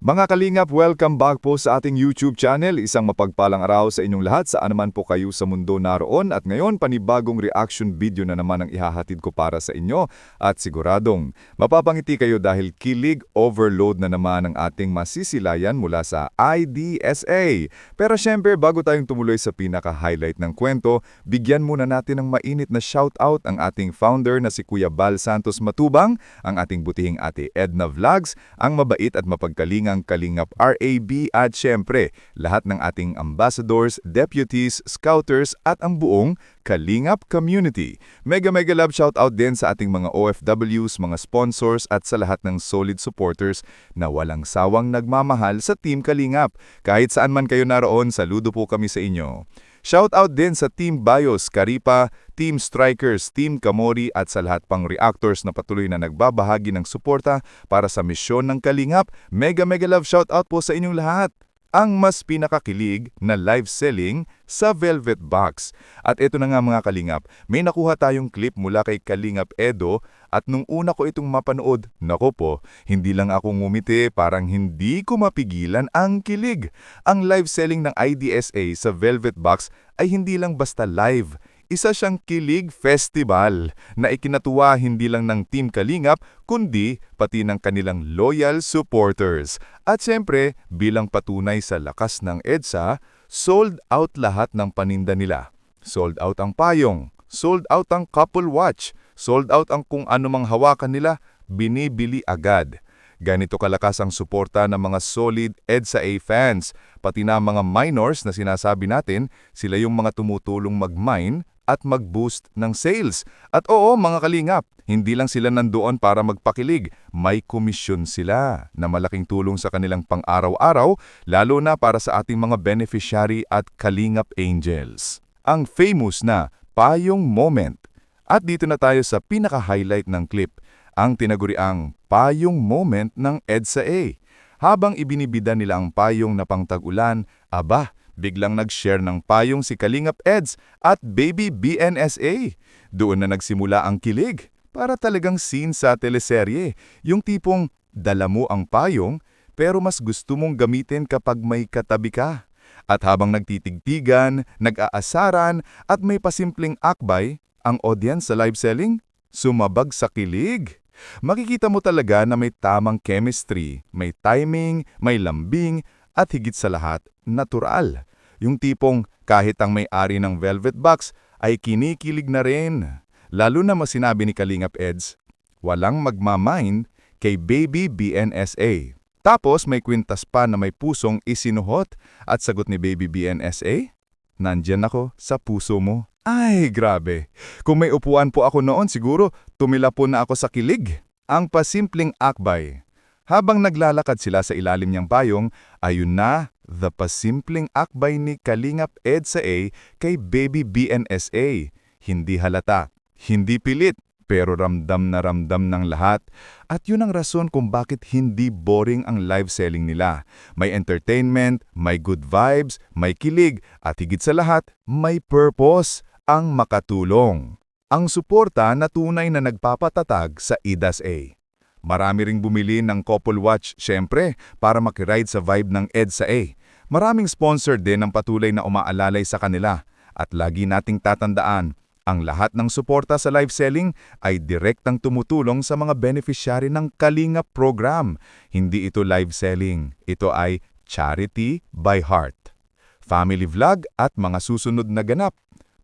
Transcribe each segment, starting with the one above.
Mga kalingap, welcome back po sa ating YouTube channel. Isang mapagpalang araw sa inyong lahat saan naman po kayo sa mundo naroon. At ngayon, panibagong reaction video na naman ang ihahatid ko para sa inyo. At siguradong, mapapangiti kayo dahil kilig overload na naman ang ating masisilayan mula sa IDSA. Pero syempre, bago tayong tumuloy sa pinaka-highlight ng kwento, bigyan muna natin ng mainit na shoutout ang ating founder na si Kuya Bal Santos Matubang, ang ating butihing ate Edna Vlogs, ang mabait at mapagkalingang Kalingap RAB at syempre, lahat ng ating ambassadors, deputies, scouters at ang buong Kalingap community. Mega love shoutout din sa ating mga OFWs, mga sponsors at sa lahat ng solid supporters na walang sawang nagmamahal sa Team Kalingap. Kahit saan man kayo naroon, saludo po kami sa inyo. Shoutout din sa Team Bios, Karipa, Team Strikers, Team Kamori at sa lahat pang reactors na patuloy na nagbabahagi ng suporta para sa misyon ng Kalingap. Mega love shoutout po sa inyong lahat. Ang mas pinakakilig na live selling sa Velvet Box. At ito na nga mga Kalingap, may nakuha tayong clip mula kay Kalingap Edo at nung una ko itong mapanood, nako po, hindi lang ako ngumiti, parang hindi ko mapigilan ang kilig. Ang live selling ng IDSA sa Velvet Box ay hindi lang basta live. Isa siyang kilig festival na ikinatuwa hindi lang ng Team Kalingap kundi pati ng kanilang loyal supporters. At siyempre, bilang patunay sa lakas ng EDSA, sold out lahat ng paninda nila. Sold out ang payong, sold out ang couple watch, sold out ang kung anumang hawakan nila, binibili agad. Ganito kalakas ang suporta ng mga solid EDSA fans, pati na mga minors na sinasabi natin, sila yung mga tumutulong mag-mine at mag-boost ng sales. At oo mga Kalingap, hindi lang sila nandoon para magpakilig, may komisyon sila na malaking tulong sa kanilang pang-araw-araw, lalo na para sa ating mga beneficiary at Kalingap Angels. Ang famous na Payong Moment. At dito na tayo sa pinaka-highlight ng clip, ang tinaguriang Payong Moment ng EDSA. Habang ibinibida nila ang payong na pangtag-ulan, aba, biglang nag-share ng payong si Kalingap Eds at Baby BNSA. Doon na nagsimula ang kilig. Para talagang scene sa teleserye. Yung tipong dala mo ang payong pero mas gusto mong gamitin kapag may katabi ka. At habang nagtitigtigan, nag-aasaran at may pasimpleng akbay, ang audience sa live selling, sumabag sa kilig. Makikita mo talaga na may tamang chemistry, may timing, may lambing, at higit sa lahat, natural. Yung tipong kahit ang may-ari ng Velvet Box ay kinikilig na rin. Lalo na masinabi ni Kalingap Eds, walang magmamind kay Baby BNSA. Tapos may kwintas pa na may pusong isinuhot at sagot ni Baby BNSA, nandyan ako sa puso mo. Ay, grabe. Kung may upuan po ako noon, siguro tumila po na ako sa kilig. Ang pasimpleng akbay. Habang naglalakad sila sa ilalim niyang payong, ayun na, the pasimpleng akbay ni Kalingap EDSA kay Baby BNSA. Hindi halata, hindi pilit, pero ramdam na ramdam ng lahat. At yun ang rason kung bakit hindi boring ang live selling nila. May entertainment, may good vibes, may kilig, at higit sa lahat, may purpose, ang makatulong. Ang suporta na tunay na nagpapatatag sa IDSA. Marami ring bumili ng couple watch, syempre, para makiride sa vibe ng EDSA. Maraming sponsor din ang patuloy na umaalalay sa kanila. At lagi nating tatandaan, ang lahat ng suporta sa live selling ay direktang tumutulong sa mga beneficiary ng Kalingap program. Hindi ito live selling, ito ay charity by heart. Family vlog at mga susunod na ganap.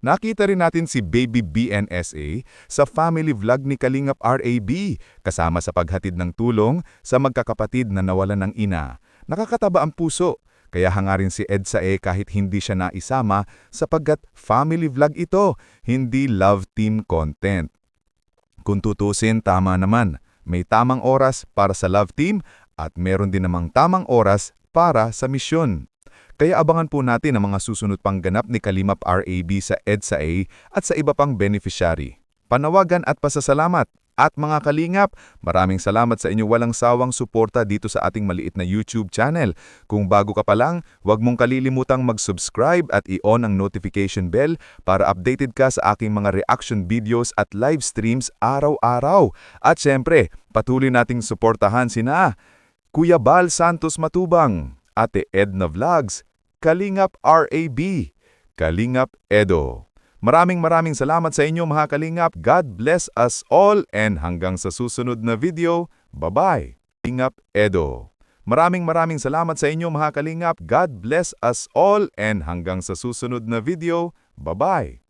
Nakita rin natin si Baby BNSA sa family vlog ni Kalingap RAB kasama sa paghatid ng tulong sa magkakapatid na nawalan ng ina. Nakakataba ang puso, kaya hangarin si EDSA kahit hindi siya naisama sapagkat family vlog ito, hindi love team content. Kung tutusin, tama naman. May tamang oras para sa love team at meron din namang tamang oras para sa misyon. Kaya abangan po natin ang mga susunod pang ganap ni Kalingap RAB sa EDSA at sa iba pang beneficiary. Panawagan at pasasalamat. At mga Kalingap, maraming salamat sa inyong walang sawang suporta dito sa ating maliit na YouTube channel. Kung bago ka pa lang, huwag mong kalilimutang mag-subscribe at i-on ang notification bell para updated ka sa aking mga reaction videos at live streams araw-araw. At syempre, patuloy nating suportahan sina Kuya Bal Santos Matubang, Ate Edna Vlogs, Kalingap RAB, Kalingap Edo. Maraming salamat sa inyo mga Kalingap. God bless us all and hanggang sa susunod na video. Bye-bye. Kalingap Edo. Maraming salamat sa inyo mga Kalingap. God bless us all and hanggang sa susunod na video. Bye-bye.